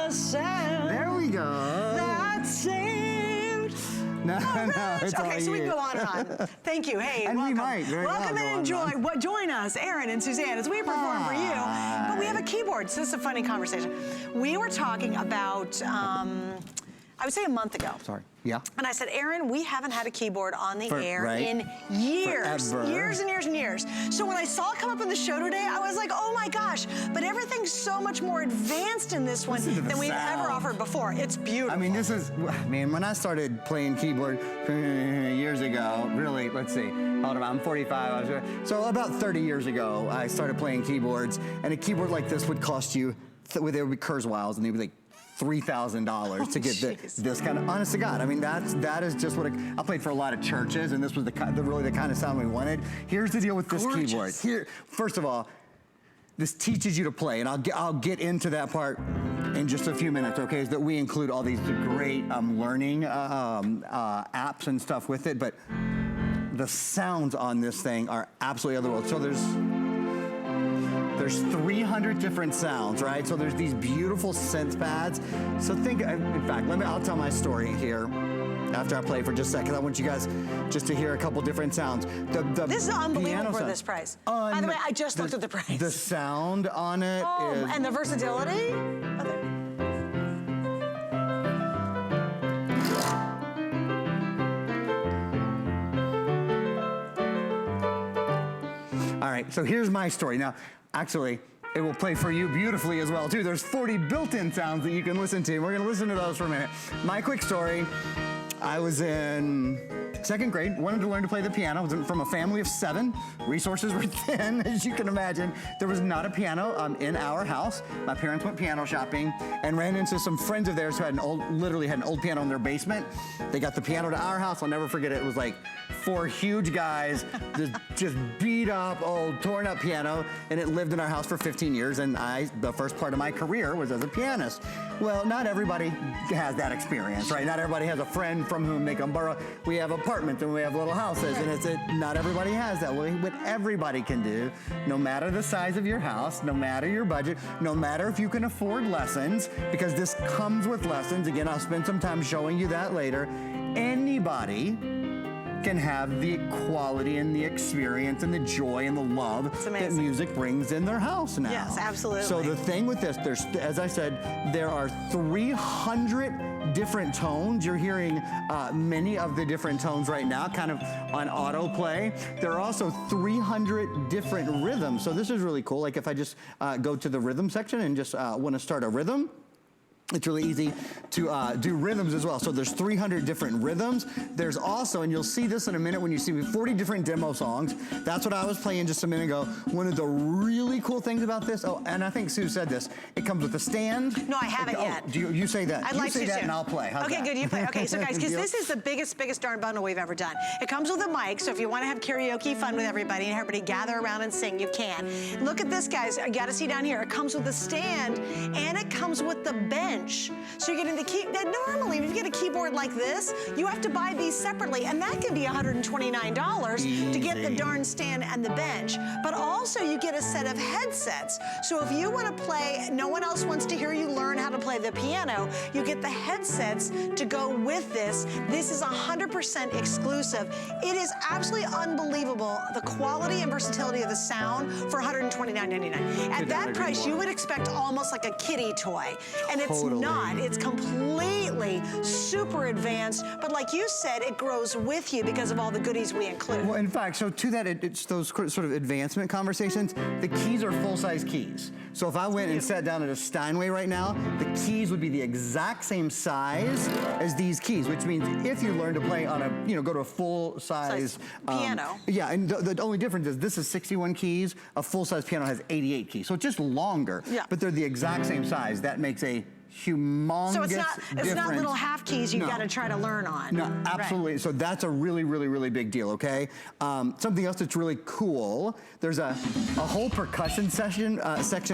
the sound. There we go. That saved. No, it's all okay, so we can you. go on and on. Thank you. Hey, And welcome. we might very welcome well and go on enjoy. Join us, Aaron and Suzanne, as we perform for you. But we have a keyboard, so this is a funny conversation. We were talking about, I would say a month ago. Sorry. Yeah. And I said, Aaron, we haven't had a keyboard on the air right? in years. Forever. Years and years and years. So when I saw it come up in the show today, I was like, oh my gosh, but everything's so much more advanced in this one than we've ever offered before. It's beautiful. I mean, this is, man, when I started playing keyboard years ago, really, let's see, hold on, I'm 45, so about 30 years ago, I started playing keyboards, and a keyboard like this would cost you, there would be Kurzweils, and they'd be like, $3,000 to get this kind of, honest to God, I mean, that is just what, I played for a lot of churches, and this was really the kind of sound we wanted. Here's the deal with this keyboard. Here, first of all, this teaches you to play, and I'll get into that part in just a few minutes, okay, is that we include all these great learning apps and stuff with it, but the sounds on this thing are absolutely otherworldly. So there's 300 different sounds, right? So there's these beautiful synth pads. So think, in fact, I'll tell my story here after I play for just a second. I want you guys just to hear a couple different sounds. This is unbelievable for this price. By the way, I just looked at the price. The sound on it is... and the versatility? All right, so here's my story. Now, actually, it will play for you beautifully as well, too. There's 40 built-in sounds that you can listen to. We're gonna listen to those for a minute. My quick story, I was in second grade, wanted to learn to play the piano. I was from a family of 7. Resources were thin, as you can imagine. There was not a piano in our house. My parents went piano shopping and ran into some friends of theirs who had literally had an old piano in their basement. They got the piano to our house. I'll never forget it. It was like 4 huge guys, just beat up, old, torn up piano, and it lived in our house for 15 years, and the first part of my career was as a pianist. Well, not everybody has that experience, right? Not everybody has a friend from whom they can borrow. We have apartments and we have little houses, and not everybody has that. What everybody can do, no matter the size of your house, no matter your budget, no matter if you can afford lessons, because this comes with lessons. Again, I'll spend some time showing you that later. Anybody can have the quality and the experience and the joy and the love that music brings in their house now. Yes, absolutely. So the thing with this, as I said, there are 300 different tones. You're hearing many of the different tones right now, kind of on autoplay. There are also 300 different rhythms. So this is really cool. Like if I just go to the rhythm section and just want to start a rhythm, it's really easy to do rhythms as well. So there's 300 different rhythms. There's also, and you'll see this in a minute when you see 40 different demo songs. That's what I was playing just a minute ago. One of the really cool things about this, and I think Sue said this, it comes with a stand. No, I haven't yet. You say that. I'd like you say to that and I'll play. How's okay, that? good, you play. Okay, so guys, because this is the biggest darn bundle we've ever done. It comes with a mic, so if you want to have karaoke fun with everybody and everybody gather around and sing, you can. Look at this, guys. You got to see down here. It comes with the stand and it comes with the bench. So you're getting the key. Normally, if you get a keyboard like this, you have to buy these separately, and that can be $129 to get the darn stand and the bench. But also, you get a set of headsets. So if you want to play, no one else wants to hear you learn how to play the piano, you get the headsets to go with this. This is 100% exclusive. It is absolutely unbelievable, the quality and versatility of the sound for $129.99. At that price, you would expect almost like a kiddie toy, and it's not. It's completely super advanced, but like you said, it grows with you because of all the goodies we include. Well, in fact, so to that, it's those sort of advancement conversations. The keys are full-size keys. So if I went and sat down at a Steinway right now, the keys would be the exact same size as these keys, which means if you learn to play on a, go to a full-size piano. Yeah, and the only difference is this is 61 keys. A full-size piano has 88 keys, so it's just longer. Yeah. But they're the exact same size. That makes a humongous So it's not little half keys you've got to try to learn on. No, absolutely. Right. So that's a really big deal, okay? Something else that's really cool, there's a whole percussion section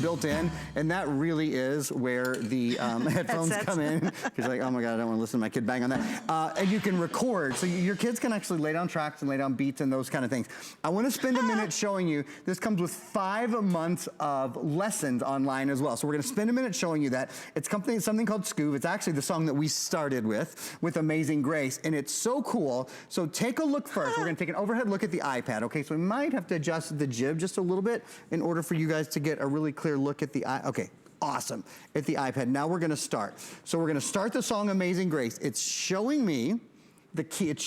built in, and that really is where the headphones come in. Because like, oh my God, I don't want to listen to my kid bang on that. And you can record, so your kids can actually lay down tracks and lay down beats and those kind of things. I want to spend a minute showing you, this comes with 5 months of lessons online as well. So we're going to spend a minute showing you that. It's something called Skoove. It's actually the song that we started with Amazing Grace, and it's so cool. So take a look first. We're gonna take an overhead look at the iPad, okay? So we might have to adjust the jib just a little bit in order for you guys to get a really clear look at the okay. Awesome, at the iPad. Now we're gonna start. So we're gonna start the song Amazing Grace. It's showing me the key, it's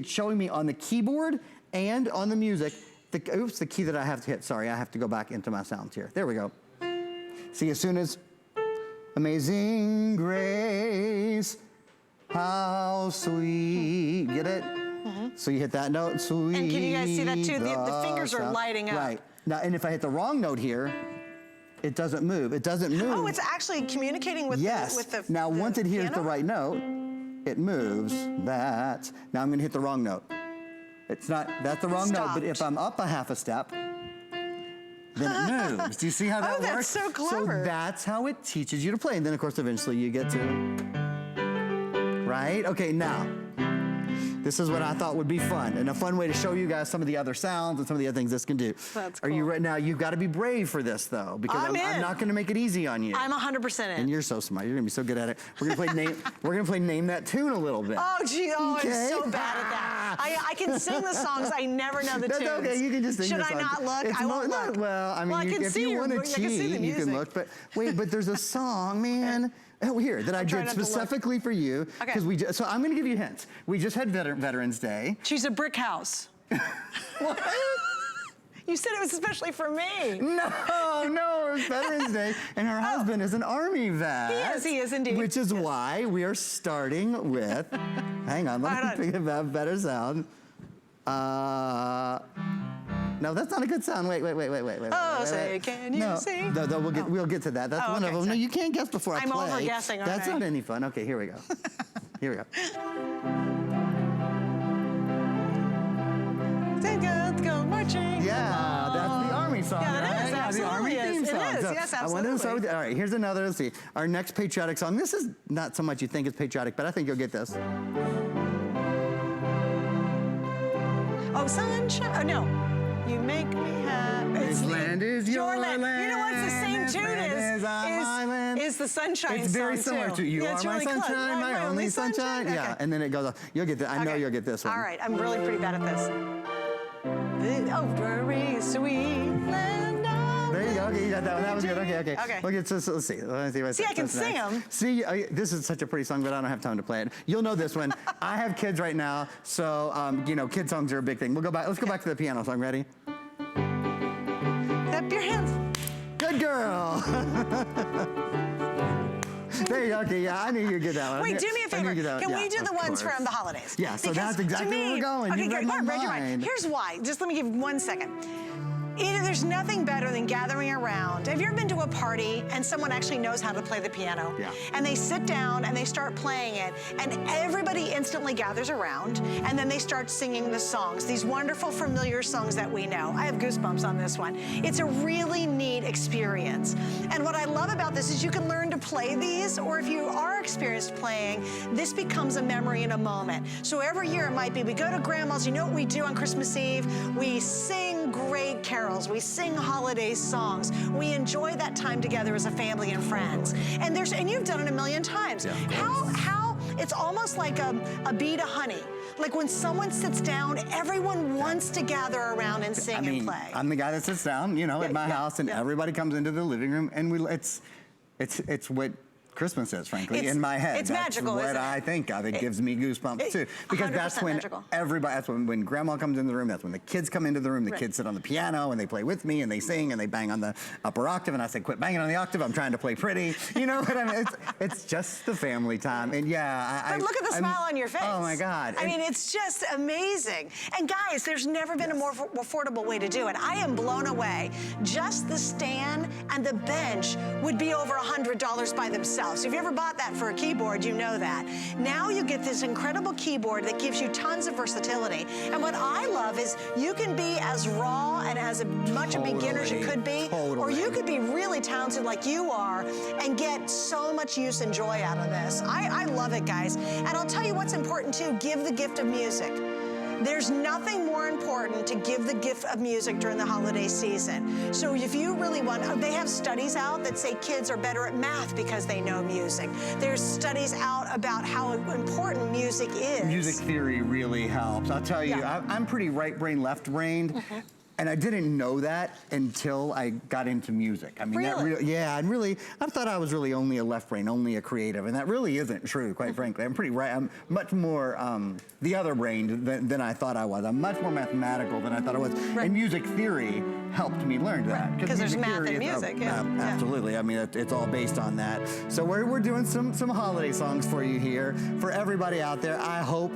showing me on the keyboard and on the music, oops, the key that I have to hit. Sorry, I have to go back into my sounds here. There we go. See, as soon as Amazing Grace, how sweet, get it? So you hit that note, sweet. And can you guys see that too? The fingers are lighting up. Right, now, and if I hit the wrong note here, it doesn't move, it doesn't move. Oh, it's actually communicating with the now once it hears piano? the right note, it moves that. Now I'm gonna hit the wrong note. It's not, that's the wrong note, but if I'm up a half a step, then it moves. Do you see how that works? Oh, that's so clever. So that's how it teaches you to play. And then of course, eventually you get to, right? Okay, now, this is what I thought would be fun, and a fun way to show you guys some of the other sounds and some of the other things this can do. That's cool. Are you ready? Now, you've got to be brave for this, though, because I'm not going to make it easy on you. I'm 100% in. And you're so smart. You're going to be so good at it. We're going to play Name That Tune a little bit. Oh, gee, okay? I'm so bad at that. I can sing the songs, I never know the tunes. That's okay, you can just sing Should the I songs. not look? I won't look. Well, I mean, if you want to cheat, you can look. But wait, but there's a song, man. Oh, here, that I did specifically for you. Okay. So I'm gonna give you hints. We just had Veterans Day. She's a brick house. What? You said it was especially for me. No, it was Veterans Day, and her husband is an Army vet. He is indeed. Which is why we are starting with, hang on, let me think about a better sound. No, that's not a good sound. Wait. Oh, say, can you see? No, we'll get to that. That's one of them. No, you can't guess before I play. I'm over-guessing, aren't I? That's not any fun. Okay, here we go. Here we go. Let's go marching. Yeah, that's the Army song, yeah, right? Is, yeah, the Army theme song. It is, yes, absolutely. I wanted to start with, all right, here's another, let's see. Our next patriotic song. This is not so much you think it's patriotic, but I think you'll get this. Oh, sunshine. Oh, no. You make me happy. This land is your land. You know what's the same tune is the sunshine song, It's very similar to You Are My Sunshine, My Only Sunshine. Yeah, okay. And then it goes on. You'll get this. I know you'll get this one. All right, I'm really pretty bad at this. Oh, very sweet land of... There you go. Okay, you got that one. That was good. Okay. Okay, let's see. See, I can sing them. See, this is such a pretty song, but I don't have time to play it. You'll know this one. I have kids right now, so you know, kid songs are a big thing. We'll go back. Let's go back to the piano song. Ready? Clap your hands. Good girl. There you go. Okay, yeah, I knew you'd get that one. Wait, do me a favor. Can we do the ones from the holidays? Yeah, so that's exactly where we're going. Okay, you read my mind. Here's why. Just let me give 1 second. There's nothing better than gathering around. Have you ever been to a party and someone actually knows how to play the piano? Yeah. And they sit down and they start playing it, and everybody instantly gathers around, and then they start singing the songs, these wonderful, familiar songs that we know. I have goosebumps on this one. It's a really neat experience. And what I love about this is you can learn to play these, or if you are experienced playing, this becomes a memory in a moment. So every year it might be, we go to Grandma's, you know what we do on Christmas Eve? We sing great carols. We sing holiday songs. We enjoy that time together as a family and friends. And you've done it a million times. Yeah, how it's almost like a bee to honey. Like when someone sits down, everyone wants to gather around and sing and play. I'm the guy that sits down, you know, at my house, and everybody comes into the living room, and it's what Christmas is, frankly, in my head. It's magical, That's what I think of. It gives me goosebumps too, because that's when everybody. That's when Grandma comes in the room. That's when the kids come into the room. The kids sit on the piano and they play with me and they sing and they bang on the upper octave. And I say, "Quit banging on the octave. I'm trying to play pretty." You know what I mean? It's just the family time. And yeah, but look at the smile on your face. Oh my God! I mean, it's just amazing. And guys, there's never been a more affordable way to do it. I am blown away. Just the stand and the bench would be over $100 by themselves. So if you ever bought that for a keyboard, you know that. Now you get this incredible keyboard that gives you tons of versatility. And what I love is you can be as raw and as much a beginner as you could be, or you could be really talented like you are and get so much use and joy out of this. I love it, guys. And I'll tell you what's important too, give the gift of music. There's nothing more important to give the gift of music during the holiday season. So if you really want, they have studies out that say kids are better at math because they know music. There's studies out about how important music is. Music theory really helps. I'll tell you, I'm pretty right brain, left brained. And I didn't know that until I got into music. I mean, really? I thought I was really only a left brain, only a creative, and that really isn't true, quite frankly. I'm pretty right. I'm much more the other brain than I thought I was. I'm much more mathematical than I thought I was. Right. And music theory helped me learn that. Because there's math in music, Absolutely. I mean, it's all based on that. So we're doing some holiday songs for you here. For everybody out there, I hope,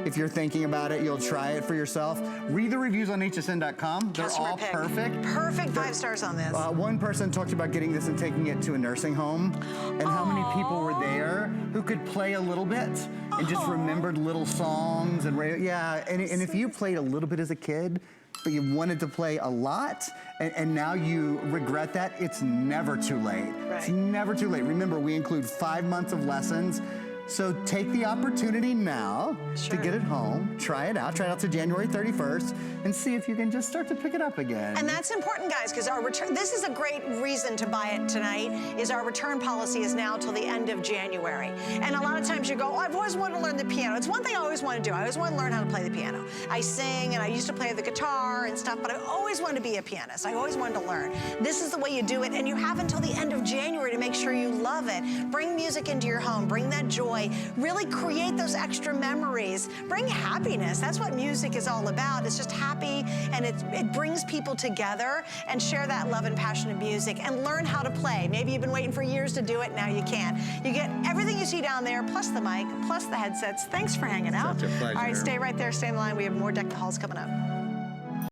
if you're thinking about it, you'll try it for yourself. Read the reviews on hsn.com. They're all perfect. Perfect 5 stars on this. One person talked about getting this and taking it to a nursing home, and how many people were there who could play a little bit and just remembered little songs and and if you played a little bit as a kid, but you wanted to play a lot, and now you regret that, it's never too late. Right. It's never too late. Remember, we include 5 months of lessons. So take the opportunity now to get it home, try it out to January 31st, and see if you can just start to pick it up again. And that's important, guys, because our return, this is a great reason to buy it tonight, is our return policy is now till the end of January. And a lot of times you go, oh, I've always wanted to learn the piano. It's one thing I always want to do. I always want to learn how to play the piano. I sing, and I used to play the guitar and stuff, but I always wanted to be a pianist. I always wanted to learn. This is the way you do it, and you have until the end of January to make sure you love it. Bring music into your home. Bring that joy. Really create those extra memories. Bring happiness. That's what music is all about. It's just happy, and it brings people together, and share that love and passion of music and learn how to play. Maybe you've been waiting for years to do it. Now you can. You get everything you see down there, plus the mic, plus the headsets. Thanks for hanging out. Such a pleasure. All right, stay right there. Stay in the line. We have more Deck the Halls coming up.